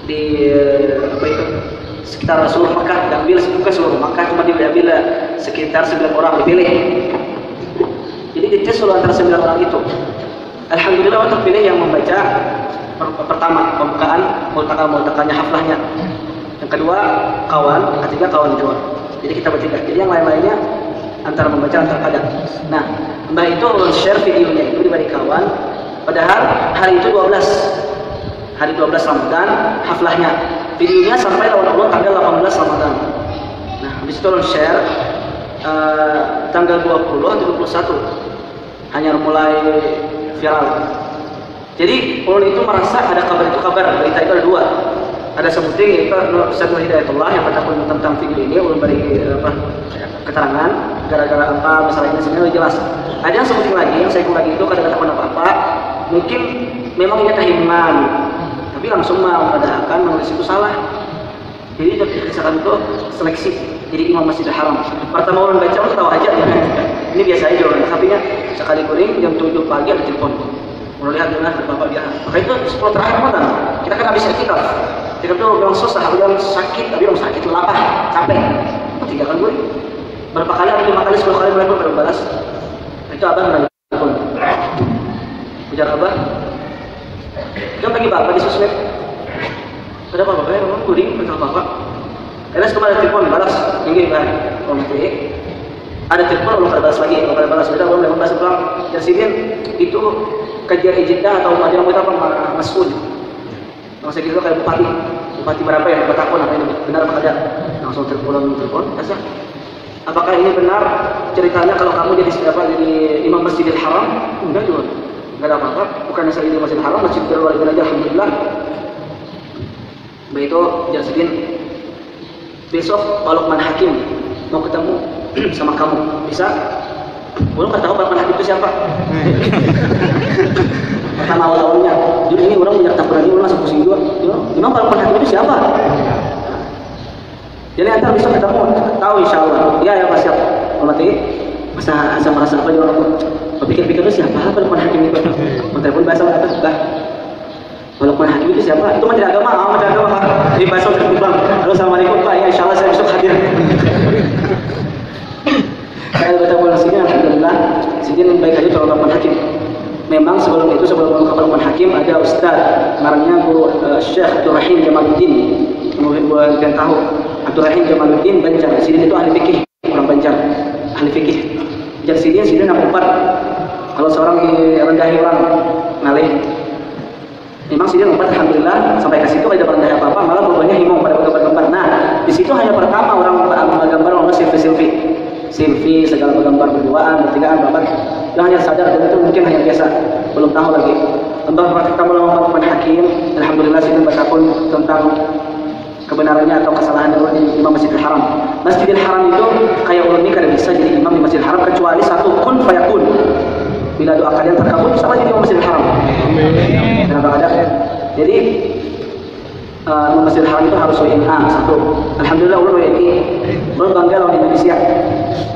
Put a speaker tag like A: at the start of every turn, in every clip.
A: di apa itu sekitar seluruh Makkah, diambil bukan seluruh Makkah, cuma diambil sekitar 9 orang dipilih. Jadi dites selalu antara 9 orang itu. Alhamdulillah orang terpilih yang membaca pertama pembukaan multakanya haflahnya. Yang kedua kawan, ketiga kawan juga. Jadi kita bertiga. Jadi yang lain-lainnya antara membaca antara kada. Nah, mbak itu share videonya itu diberi kawan. Padahal hari itu 12 Ramadan haflahnya. Videonya sampai lawan tanggal 18 Ramadan. Nah, habis itu share tanggal 20 atau 21 hanya mulai viral. Jadi ulun itu merasa ada kabar berita itu ada 2. Ada sebuting yaitu Ustaz Nur Hidayatullah yang bertakun tentang video ini, ulun beri keterangan gara-gara apa masalah ini sebenarnya jelas. Ada yang sebuting lagi yang saya lagi itu kadang-kadang apa-apa, mungkin memang ini tahiman, tapi langsung mengadakan menulis itu salah. Jadi misalkan itu seleksi jadi imam Masjidil Haram. Pertama ulun baca ulun tahu aja ini biasa aja ulun, tapi sekali kuring jam 7 pagi ada telepon. Mulai lihat dengan bapak dia. Maka itu 10 terakhir Ramadan. Kita kan habis iktikaf. Kita tuh bilang susah, bilang sakit, tapi bilang sakit, lapar, capek. 3 kali kuring. Berapa kali? 5 kali, 10 kali mulai pun balas. Itu abang menanya pun. Ujar abah. Dia bagi bapak di sosmed. Ada apa-apa ya? Memang kuring betul bapak. Karena sekarang ada telepon balas, tinggi kan? Kalau nanti ada telepon, belum balas lagi, belum balas beda, belum balas pulang. Tersidin itu kajian ijtihad atau ada yang kita apa mas'ul. Langsung gitu kayak bupati berapa yang bertakun apa ini benar apa tidak? Langsung telepon, kasih. Apakah ini benar ceritanya kalau kamu jadi imam Masjidil Haram? Enggak juga, enggak ada apa-apa. Bukan saya di Masjidil Haram, masjid luar biasa, alhamdulillah. Begitu Jarsidin besok Pak Lukman Hakim mau ketemu sama kamu, bisa? Belum kan tahu Pak Lukman Hakim itu siapa? Pertama awal-awalnya, jadi ini orang punya tak berani, orang masuk pusing juga. Memang Pak Lukman Hakim itu siapa? Jadi antar besok ketemu, tahu insya Allah. Ya Pak siap. Nanti masa merasa apa juga aku pikir-pikir itu siapa Pak Lukman Hakim itu? Telepon bahasa kata, bah. Pak Lukman Hakim itu siapa? Itu menteri agama, Pak. Di bahasa terkubang. Halo, assalamualaikum Pak. Ya insya Allah saya besok hadir. Saya bertemu di sini, alhamdulillah. Sini baik aja Pak Lukman Hakim. Memang sebelum Pak Lukman Hakim ada Ustaz, namanya Bu Syekh Abdul Rahim Jamaluddin. Mungkin tahu Abdul Rahim Jamaluddin Banjar. Sini itu ahli fikih, orang Banjar, ahli fikih. Jadi sini 64. Kalau seorang direndahi orang ngalih. Memang sini 4 alhamdulillah sampai ke situ tidak pernah apa-apa, malah bobanya himong pada gambar-gambar. Nah, di situ hanya pertama orang gambar orang selfie segala gambar berduaan, bertigaan, bapak. Dia hanya sadar dan itu mungkin hanya biasa, belum tahu lagi. Tentang kita melawan Pak Lukman Hakim, alhamdulillah sini bertakun tentang kebenarannya atau kesalahan di Imam Masjidil Haram. Masjidil Haram itu kayak ulun ini kada bisa jadi imam di Masjidil Haram kecuali satu kun fayakun. Bila doa kalian terkabul, sama jadi Imam Masjidil Haram. Kenapa ada? Jadi Imam Masjidil Haram itu harus WNA satu. Alhamdulillah ulun WNI. Ulun bangga lawan Indonesia.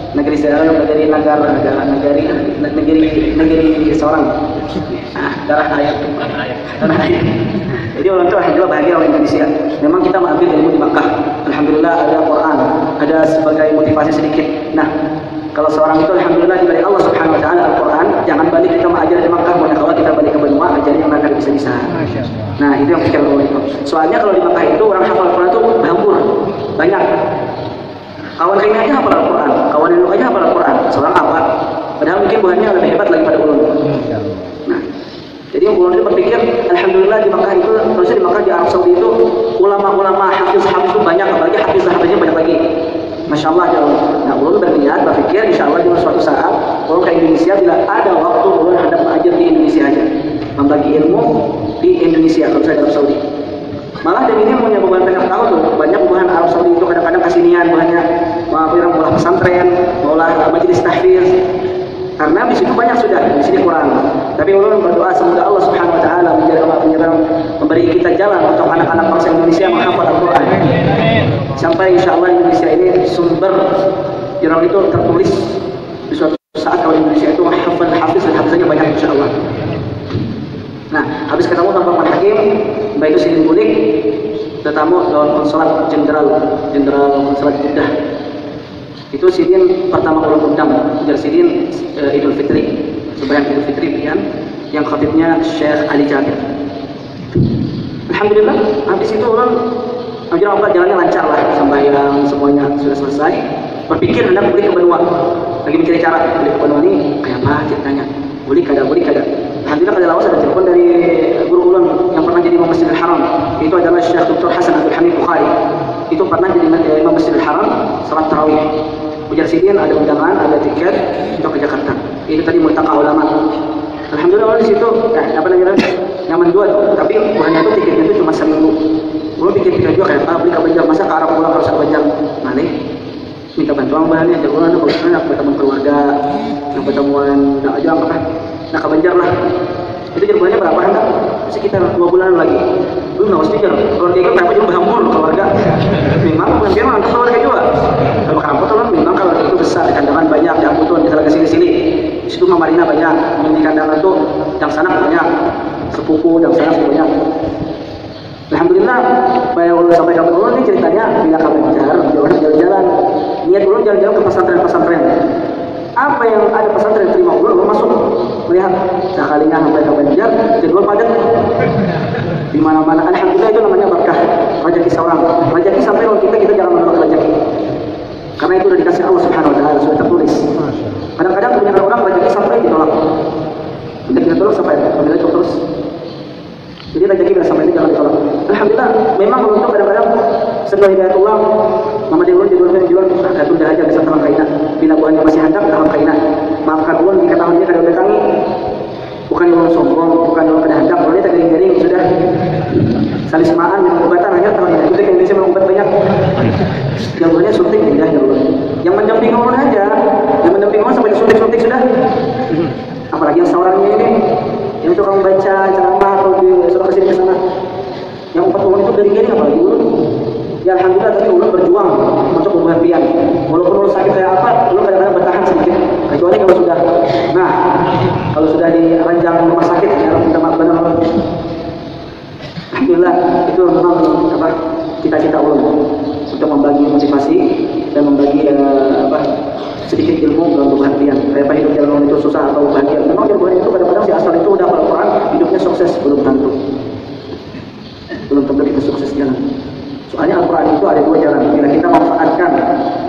A: Negeri saya dari negeri seorang. Darah ayat. Jadi orang itu alhamdulillah bahagia orang Indonesia. Memang kita mengambil ilmu di Makkah. Alhamdulillah ada Quran, ada sebagai motivasi sedikit. Nah, kalau seorang itu alhamdulillah diberi Allah Subhanahu wa taala Al-Qur'an, jangan balik kita mengajar di Makkah, kalau kita balik ke benua ajarin yang mereka bisa-bisa. Nah, itu yang pikir Allah itu. Soalnya kalau di Makkah itu orang hafal Al-Qur'an itu berhampur, banyak. Kawan kayaknya aja hafal Al-Qur'an, kawan yang aja hafal Al-Qur'an. Seorang apa? Padahal mungkin buahnya lebih hebat lagi pada ulun. Nah, jadi ulun itu berpikir, alhamdulillah di Makkah itu, terusnya di Makkah di Arab Saudi itu ulama-ulama hafiz itu banyak, apalagi hafiznya banyak lagi. Masya Allah ya Allah. Nah, ulun berniat, berpikir insya Allah di suatu saat ulun ke Indonesia bila ada waktu ulun hendak mengajar di Indonesia aja, membagi ilmu di Indonesia kalau saya Arab Saudi. Malah dan ini punya beban banyak tahu tuh, banyak buahan Arab Saudi itu kadang-kadang kasinian buahnya, maulah pesantren, maulah majelis tahfiz. Karena di situ banyak sudah, di sini kurang. Tapi ulun berdoa semoga Allah Subhanahu wa taala memberi kita jalan untuk anak-anak bangsa Indonesia menghafal Al-Qur'an. Sampai insyaallah Indonesia ini sumber orang itu tertulis di suatu saat kalau Indonesia itu hafiz dan hafizannya banyak insyaallah. Nah, habis ketemu Pak Lukman Hakim, baik itu Sidin Bulik, tetamu daun konsulat jenderal konsulat Jeddah. Itu sidin pertama ulun undang ujar sidin Idul Fitri, sembahyang Idul Fitri pian yang khatibnya Syekh Ali Jabir. Alhamdulillah habis itu ulun alhamdulillah jalannya lancar lah, sembahyang semuanya sudah selesai. Berpikir hendak beli ke benua, lagi mencari cara beli ke benua ini kayak apa ceritanya, boleh kada. Alhamdulillah kada lawas ada telepon dari guru ulun yang pernah jadi Imam Masjidil Haram, itu adalah Syekh Dr. Hasan Abdul Hamid Bukhari. Itu pernah jadi Imam Masjidil Haram salat tarawih. Ujar sidin ada undangan, ada tiket untuk ke Jakarta. Itu tadi multaqa ulama. Alhamdulillah di situ nyaman juga tuh, tapi bukannya itu tiketnya itu cuma seminggu. Belum pikir-pikir juga kayak beli ke Banjar, masa ke Arab pulang harus ke Banjar. Malih minta bantuan bahannya, jagoan kalau nak bertemu keluarga, nak pertemuan, nak aja apa nak ke Banjar lah. Itu jagoannya berapa hendak? Sekitar 2 bulan lagi. Belum nggak mesti jalan. Keluarga itu berapa juga berhamur keluarga. Memang orang keluarga juga. Kalau kampung tuh memang keluarga itu besar, kandangan banyak, yang butuh bisa ke sini. Di situ Marina banyak, di kandangan tuh yang sana banyak, sepupu yang sana banyak. Alhamdulillah, bayar ulun sampai ke ulun ini ceritanya bila ke Banjar, jalan-jalan. Niat ulun jalan-jalan ke pesantren. Apa yang ada pesantren terima ulun masuk melihat sekalinya sampai ke Banjar, jadwal padat di mana-mana. Alhamdulillah itu namanya berkah rezeki seorang. Rezeki sampai kalau kita jangan menolak rezeki. Karena itu sudah dikasih Allah Subhanahu wa taala, sudah tertulis. Kadang-kadang kebanyakan orang rezeki sampai ditolak. Kita tolak sampai alhamdulillah terus. Jadi rezeki bila sampai ini jangan ditolak. Alhamdulillah, memang untuk kadang-kadang setelah hidayatullah Mama Dewi jual ada tunda aja bisa tahan kaina. Bila buahnya masih hendak tahan kaina. Maafkan ulun jika tahunnya kada datangi. Bukan ulun sombong, bukan ulun kada hendak, ulun tak garing sudah. Salismaan minum obatan hanya tahunnya. Kita ke Indonesia minum obat banyak. Yang buahnya suntik indah ya ulun. Yang mendampingi ulun aja, yang mendampingi ulun sampai suntik sudah. Apalagi yang seorangnya ini yang tukang baca ceramah atau di surat kesini ke sana. Yang 4 ulun itu garing-garing apalagi ulun. Ya alhamdulillah tapi ulun berjuang untuk membuat pian. Walaupun ulun sakit kayak apa, ulun kadang-kadang bertahan sedikit. Kecuali kalau sudah di ranjang rumah sakit ya minta maaf benar. Alhamdulillah itu memang cita-cita ulun untuk membagi motivasi dan membagi sedikit ilmu dalam perubahan pian. Kayak hidup jalan itu susah atau bahagia. Memang jalan itu kadang-kadang si asal itu udah Al-Quran hidupnya sukses belum tentu kita sukses jalan. Soalnya Al-Quran itu ada 2 jalan. Bila kita manfaatkan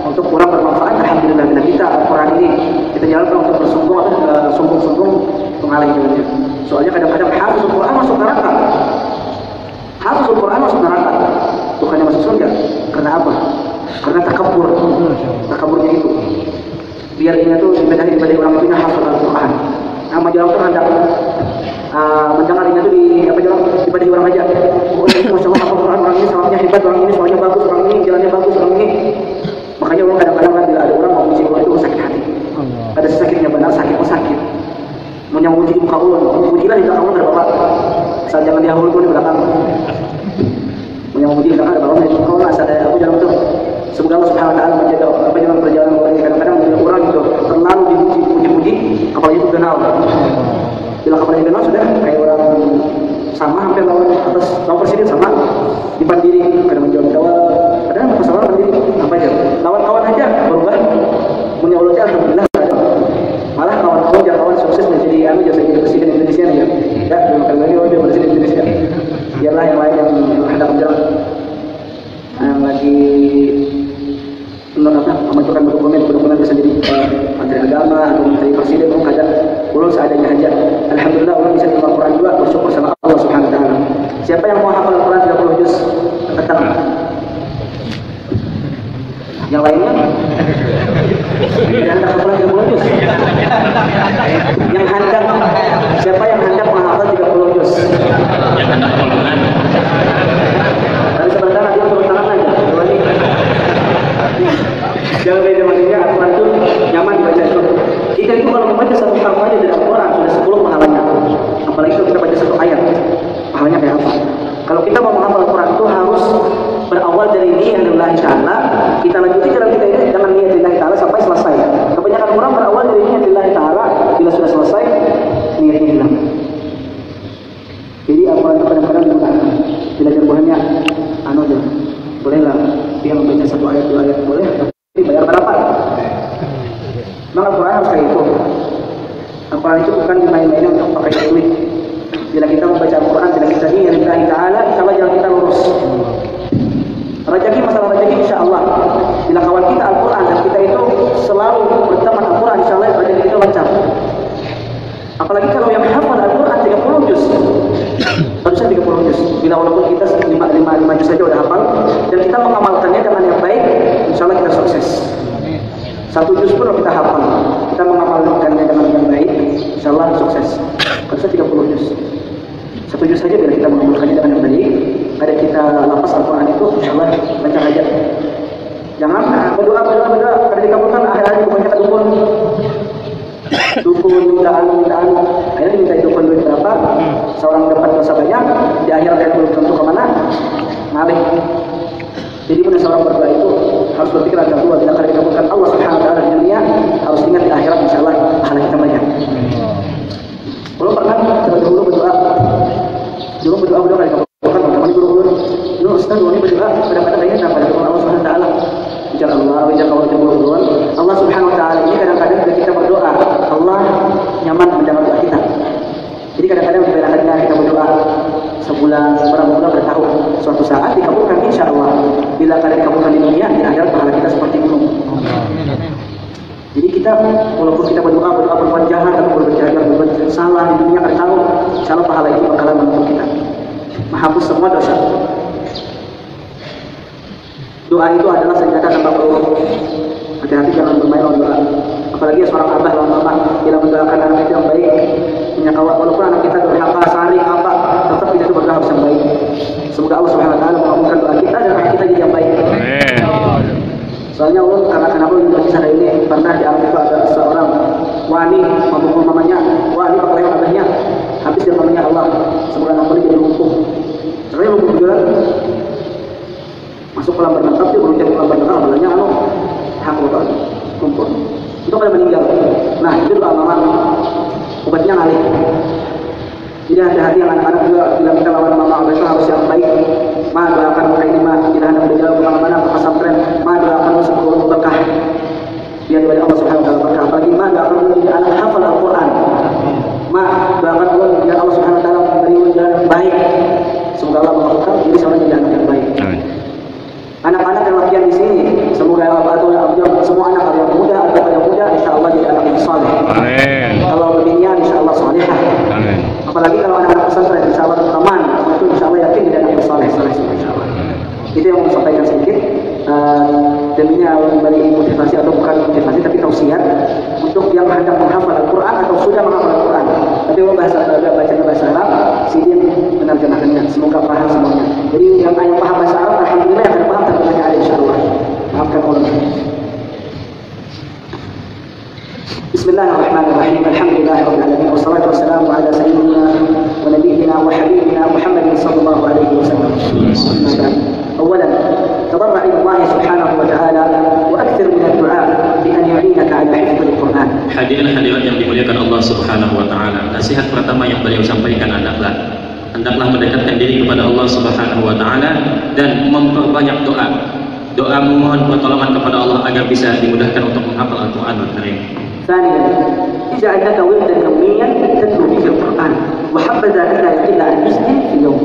A: untuk kurang bermanfaat, alhamdulillah. Bila kita Al-Quran ini kita jalankan untuk bersombong-sombong mengalami jalannya. Soalnya kadang-kadang hafizul Quran masuk neraka. Hafizul Quran masuk neraka. Bukannya masuk surga. Karena apa? Karena takaburnya itu. Biar ini tuh dibanding orang punya hafal Al-Quran. Nah, majalah itu hendak mendengarnya itu dibanding orang aja. Oh, ini masya Allah Al-Quran, orang ini salahnya hebat, orang ini soalnya bagus, orang ini jalannya bagus, orang ini. Makanya orang kadang-kadang bila ada orang mau muji Allah itu sakit hati. Ada sakitnya benar, sakit. Mau yang muji di muka Allah, mujilah di belakang Allah ada bapak. Asal jangan dihahulu pun di belakang. Mau yang muji di belakang ada bapak, di muka Allah asal ada aku jangan betul. Semoga Allah Subhanahu wa taala menjaga jalan perjalanan orang ini. Kadang-kadang orang itu terlalu dipuji-puji, apalagi itu kenal. Bila kapalnya kenal sudah kayak orang sama hampir lawan presiden sama depan diri, kadang menjawab jawab, kadang masalah sendiri apa aja. Lawan kawan aja berubah, punya ulutnya alhamdulillah. Malah kawan-kawan jangan kawan sukses menjadi jadi presiden Indonesia nih ya. Tidak, bukan lagi dia presiden Indonesia. Biarlah yang lain yang hendak berjalan, yang lagi menentukan dokumen bisa jadi menteri agama atau menteri presiden, kadang ulun seadanya aja. Alhamdulillah ulun bisa di Al-Quran juga, bersyukur sama Allah Subhanahu wa taala. Siapa yang mau hafal Al-Quran 30 juz? Ketang. walaupun kita 5 juz saja udah hafal dan kita mengamalkannya dengan yang baik, insya Allah kita sukses. 1 juz pun kita hafal, kita mengamalkannya dengan yang baik, insya Allah sukses. Kalau 30 juz, 1 juz saja bila kita mengamalkannya dengan yang baik, ada kita lapas Al-Quran itu, insya Allah lancar aja. Jangan berdoa, pada dikabulkan akhir-akhir bukannya dukun, mintaan, akhirnya minta dukun duit berapa, seorang dapat dosa banyak, di akhir belum tentu kemana, ngalih. Jadi benar seorang berdoa itu harus berpikir ada dua, bila kali dikabulkan Allah Subhanahu Wa Taala di dunia, harus ingat di akhirat insya Allah pahala kita banyak. Belum pernah dulu berdoa kali dikabulkan, teman guru, lu Ustaz ini berdoa kadang-kadang ingat apa dari Allah Subhanahu Wa Taala. Bicara Allah Subhanahu Wa Taala ini kadang-kadang kita berdoa, Allah nyaman mendengar doa kita. Jadi kadang-kadang berbeda kita berdoa sebulan, beberapa bulan, bertahun, suatu saat dikabulkan insya Allah. Bila kalian dikabulkan di dunia, di akhirat pahala kita seperti gunung. Jadi kita walaupun kita berdoa berbuat jahat atau berbuat salah di dunia, kita tahu insya Allah pahala itu bakalan menuntut kita, menghapus semua dosa. Doa itu adalah senjata tanpa peluru. Hati-hati jangan bermain lawan doa. Apalagi seorang abah lawan mama bila mendoakan anak itu yang baik, punya kawan, walaupun anak kita durhaka, saring apa, tetap kita itu berdoa yang baik. Semoga Allah Subhanahu Wa Taala mengabulkan doa kita dan anak kita jadi yang baik. Soalnya Allah karena kenapa di kisah ini pernah di Arab itu ada seorang wani memukul mamanya, wani pakai abahnya, habis dia mamanya Allah, semoga anak ini jadi hukum. Soalnya hukum jualan masuk kolam berenang, tapi belum jadi kolam berenang, balanya hak lupa, kumpul. Itu pada meninggal. Nah itu doa mama, obatnya ngalih. Jadi hati-hati yang anak-anak juga bila kita lawan mama abah itu harus yang baik. Ma doakan mereka ini ma tidak hendak berjalan kemana-mana ke pesantren. Ma doakan sepuluh berkah. Biar dari Allah Subhanahu Wa Taala berkah. Apalagi ma doakan menjadi anak hafal Al-Quran. Ma doakan Allah biar Allah Subhanahu Wa Taala memberi jalan yang baik. Semoga Allah mengabulkan jadi sama jadi anak yang baik. Anak-anak yang latihan di sini, semoga semua anak yang muda atau yang muda, insya Allah jadi anak yang saleh. Amin. Kalau binian, insya Allah salehah. Amin. Apalagi kalau anak-anak pesantren, insya Allah teman, itu insya Allah yakin jadi anak yang saleh, insya Allah. Itu yang mau sampaikan sedikit. Deminya memberi motivasi atau bukan motivasi tapi tausiah untuk yang hendak menghafal Al-Quran atau sudah menghafal Al-Quran. Tapi bacanya bahasa Arab, sidin menerjemahkannya. Semoga paham semuanya. Jadi yang paham bahasa Arab, alhamdulillah yang paham terjemahnya ada insya Allah. Maafkan Allah. Bismillahirrahmanirrahim. Alhamdulillahirabbil alamin wassalatu wassalamu ala sayyidina wa nabiyyina wa habibina Muhammadin sallallahu alaihi wasallam. أولا تضرع إلى الله سبحانه وتعالى وأكثر من الدعاء بأن يعينك على حفظ القرآن. Hadirin hadirat yang dimuliakan Allah Subhanahu wa taala. Nasihat pertama yang beliau sampaikan hendaklah mendekatkan diri kepada Allah Subhanahu wa taala dan memperbanyak doa. Doa memohon pertolongan kepada Allah agar bisa dimudahkan untuk menghafal Al-Qur'anul Karim. ثانيا اجعل لك وردا يوميا تتلو فيه القرآن وحبذا ألا يقل عن جزء في اليوم.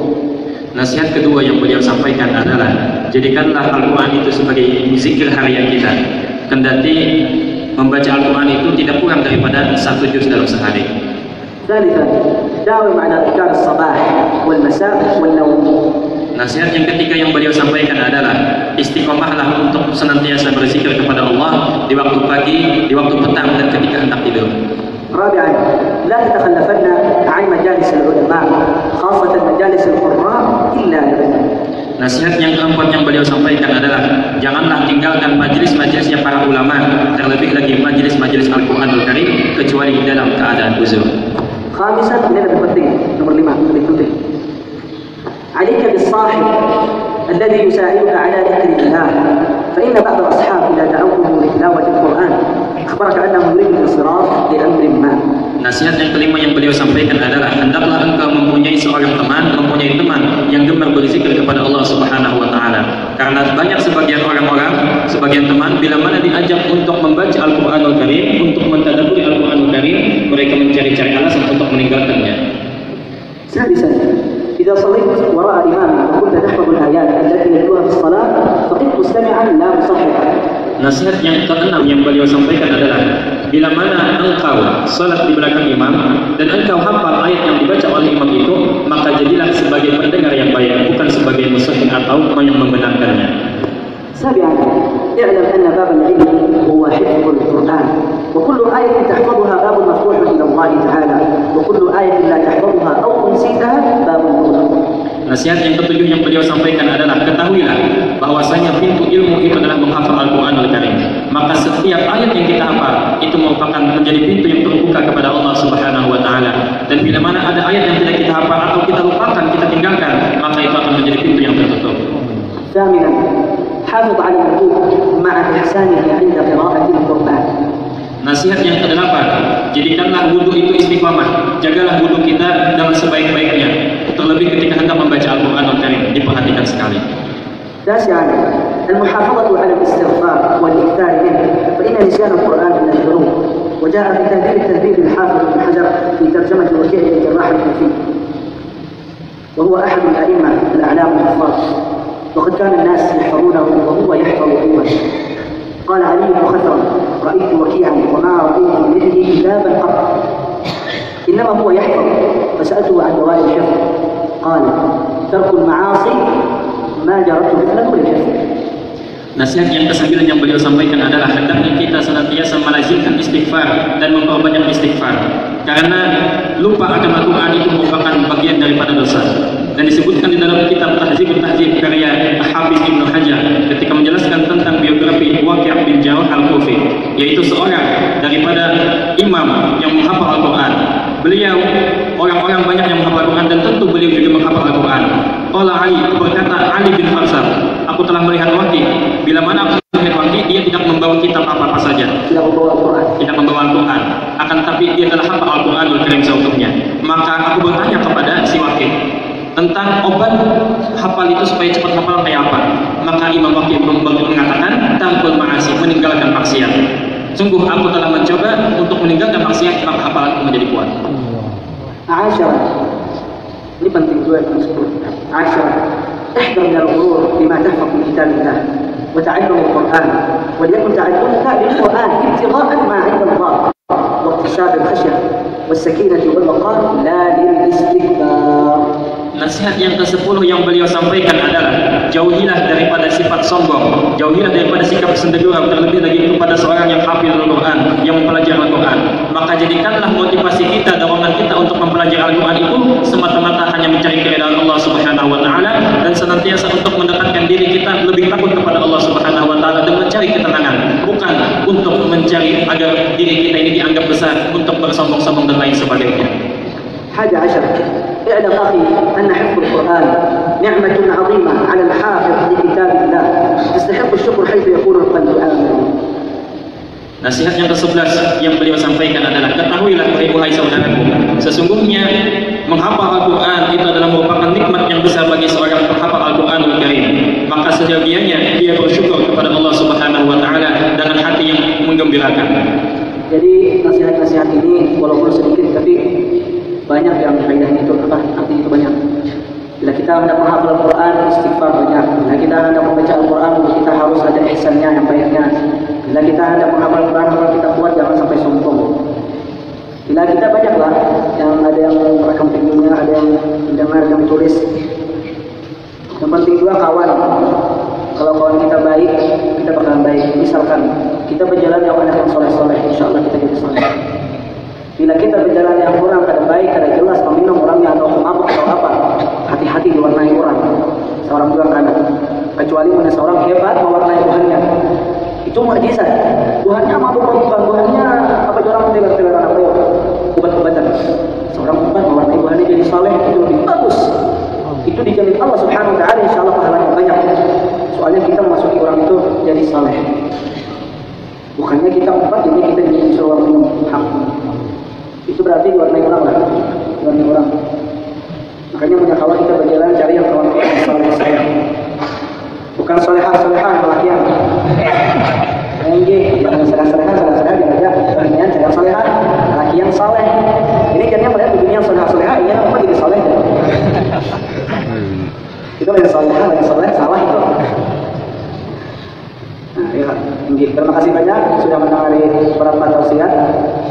A: Nasihat kedua yang beliau sampaikan adalah jadikanlah Al-Quran itu sebagai zikir harian kita. Kendati membaca Al-Quran itu tidak kurang daripada 1 juz dalam sehari. Nasihat yang ketiga yang beliau sampaikan adalah istiqomahlah untuk senantiasa berzikir kepada Allah di waktu pagi, di waktu petang dan ketika hendak tidur. رابعا لا تتخلفن عن مجالس العلماء خاصة مجالس القراء إلا لبنا. Nasihat yang keempat yang beliau sampaikan adalah janganlah tinggalkan majelis-majelisnya para ulama, terlebih lagi majelis-majelis Al-Quranul Karim kecuali dalam keadaan uzur. Khamisan, ini lebih penting, nomor 5, lebih penting. Alaika bis-sahib alladhi yusa'iduka ala dzikrillah. Fa inna ba'd al-ashab idza da'awtuhu li tilawati al-Qur'an akhbaraka annahu yuridu al-insiraf li amrin ma. Nasihat yang kelima yang beliau sampaikan adalah hendaklah engkau mempunyai seorang teman, mempunyai teman yang gemar berzikir kepada Allah Subhanahu wa taala. Karena banyak sebagian orang-orang, sebagian teman bila mana diajak untuk membaca Al-Qur'anul Karim, untuk mentadabburi Al-Qur'anul Karim, mereka mencari-cari alasan untuk meninggalkannya. Sadisan, idza shallaita wara'a imam wa kunta tahfazu al-ayat allati yatluha fi as-salat faqid mustami'an la musahhihan. Nasihat yang keenam yang beliau sampaikan adalah bila mana engkau salat di belakang imam dan engkau hafal ayat yang dibaca oleh imam itu, maka jadilah sebagai pendengar yang baik, bukan
B: atau yang membenarkannya.
A: سابعا اعلم أن باب العلم هو حفظ القرآن وكل آية تحفظها باب مفتوح إلى الله تعالى وكل آية لا تحفظها أو تنسيتها باب مغلق.
B: Nasihat yang ketujuh yang beliau sampaikan adalah, ketahuilah bahwasanya pintu ilmu itu adalah menghafal Al-Quranul Karim. Maka setiap ayat yang kita hafal itu merupakan menjadi pintu yang terbuka kepada Allah Subhanahu wa Ta'ala. Dan bila mana ada ayat yang tidak kita hafal atau kita lupakan, kita tinggalkan, maka itu akan menjadi pintu yang tertutup.
A: ثامنا حافظ على الوضوء مع إحسانه عند قراءة القرآن.
B: Nasihat yang kedelapan, jadikanlah wudhu itu istiqamah. Jagalah wudhu kita dengan sebaik-baiknya, terlebih ketika hendak membaca Al-Quran Al-Karim. Diperhatikan sekali.
A: تاسعا المحافظة على الاستغفار والإكثار منه فإن نسيان القرآن من الذنوب وجاء في تهذيب التهذيب الحافظ بن حجر في ترجمة وكيع بن جراح الكوفي وهو أحد الأئمة الأعلام الحفاظ وقد كان الناس يحفظونه وهو يحفظ أيضا. قال علي بن خثرم رأيت وكيعا وما رأيت مثله كتابا قط إنما هو يحفظ فسألته عن دواء الحفظ قال ترك المعاصي ما جربت مثله للحفظ.
B: Nasihat yang kesembilan yang beliau sampaikan adalah hendaknya kita senantiasa melazimkan istighfar dan memperbanyak istighfar, karena lupa akan Al-Quran itu merupakan bagian daripada dosa. Dan disebutkan di dalam kitab Tahzibut Tahzib karya Hafiz Ibnu Hajar ketika menjelaskan tentang biografi Waqi' bin Jarrah Al-Kufi, yaitu seorang daripada imam yang menghafal Al-Quran. Beliau, orang-orang banyak yang menghafal Al-Quran dan tentu beliau juga menghafal Al-Quran. Qala Ali, berkata Ali bin Farsar, aku telah melihat Waqi', bila mana aku melihat Waqi', dia tidak membawa kitab apa-apa saja, tidak membawa Al-Quran, akan tetapi dia telah hafal Al-Quranul Karim seutuhnya. Maka aku bertanya kepada si Waqi' tentang obat hafal itu supaya cepat hafal kayak apa. Maka Imam Waqi' mengatakan tarkul ma'asi, meninggalkan maksiat. Sungguh aku telah mencoba untuk meninggalkan maksiat, maka hafalanku menjadi kuat.
A: Aisyah, ini penting juga yang disebut. Aisyah, احذر من الغرور بما تحفظ من كتاب الله وتعلم القرآن وليكن تعلمك للقرآن ابتغاء ما عند الله واكتساب الخشية والسكينة والوقار لا للاستكبار.
B: Nasihat yang ke-10 yang beliau sampaikan adalah, jauhilah daripada sifat sombong, jauhilah daripada sikap sendirian, terlebih lagi kepada seorang yang hafizul Quran, yang mempelajari Al-Quran. Maka jadikanlah motivasi kita, dorongan kita untuk mempelajari Al-Quran itu semata-mata hanya mencari keridhaan Allah Subhanahu wa Ta'ala, dan senantiasa untuk mendekatkan diri kita lebih takut kepada Allah Subhanahu wa Ta'ala dan mencari ketenangan, bukan untuk mencari agar diri kita ini dianggap besar, untuk bersombong-sombong dan lain sebagainya.
A: 11. اعلم أخي أن حفظ القرآن نعمة عظيمة على الحافظ لكتاب الله تستحق الشكر حيث يكون القلب آمنا.
B: Nasihat yang ke-11 yang beliau sampaikan adalah, ketahuilah wahai saudaraku, sesungguhnya menghafal Al-Quran itu adalah merupakan nikmat yang besar bagi seorang penghafal Al-Quranul Karim. Maka seyogianya dia bersyukur kepada Allah Subhanahu wa Ta'ala dengan hati yang menggembirakan. Jadi nasihat-nasihat ini walaupun sedikit tapi banyak yang faedahnya itu, artinya itu banyak. Bila kita hendak menghafal Al-Quran, istighfar banyak. Bila kita hendak membaca Al-Quran, kita harus ada ihsannya, yang baiknya. Bila kita hendak menghafal Al-Quran, kalau kita kuat jangan sampai sombong. Bila kita banyaklah, yang ada yang merekam videonya, ada yang mendengar, yang tulis. Yang penting juga kawan. Kalau kawan kita baik, kita bakalan baik. Misalkan kita berjalan yang anak yang soleh-soleh, insya Allah kita jadi soleh. Bila kita berjalan yang kurang, kada baik, kada jelas, meminum orangnya atau mabuk atau apa, hati-hati diwarnai orang. Seorang juga kada, kecuali mana seorang hebat mewarnai Tuhannya. Itu mukjizat. Tuhannya mabuk-mabukan, Tuhannya apa orang teler-teler apa ya, obat-obatan. Seorang hebat mewarnai Tuhannya jadi saleh, itu lebih bagus. Itu dijamin Allah Subhanahu wa Ta'ala, insyaallah pahalanya banyak. Soalnya kita memasuki orang itu jadi saleh. Bukannya kita empat, jadi kita jadi seorang minum hak. Itu berarti diwarnai orang lah, diwarnai orang. Makanya punya kawan kita berjalan cari yang kawan-kawan yang soleh-soleh, bukan solehah-solehah lelakian. Jangan solehah jangan aja. Bagian jangan solehah, lelakian soleh. Ini jadinya melihat dunia solehah-solehah, ini apa jadi soleh? Itu lagi solehah, lagi soleh, salah itu. Nah, ya, terima kasih banyak sudah mendengar beberapa tausiah.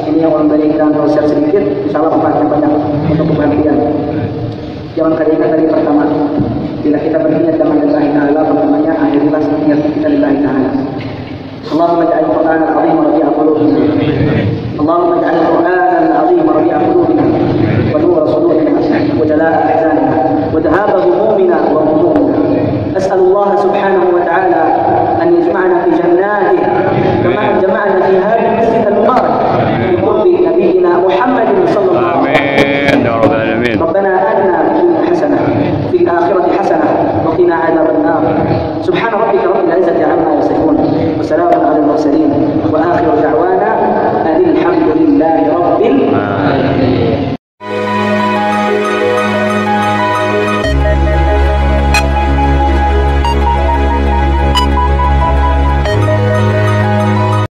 B: Ini yang memberikan tausiah sedikit, insyaallah manfaatnya banyak untuk kebahagiaan. Jangan kalian tadi pertama, bila kita berniat dengan lillahi
A: أحزاننا وذهاب همومنا وغمومنا. أسأل الله سبحانه وتعالى أن يجمعنا في جناته كما جمعنا في هذا المسجد المبارك بقرب نبينا محمد صلى الله عليه وسلم.
C: آمين يا رب العالمين.
A: ربنا آتنا في الدنيا حسنة وفي الآخرة حسنة وقنا عذاب النار. سبحان ربك رب العزة عما يصفون وسلام على المرسلين وآخر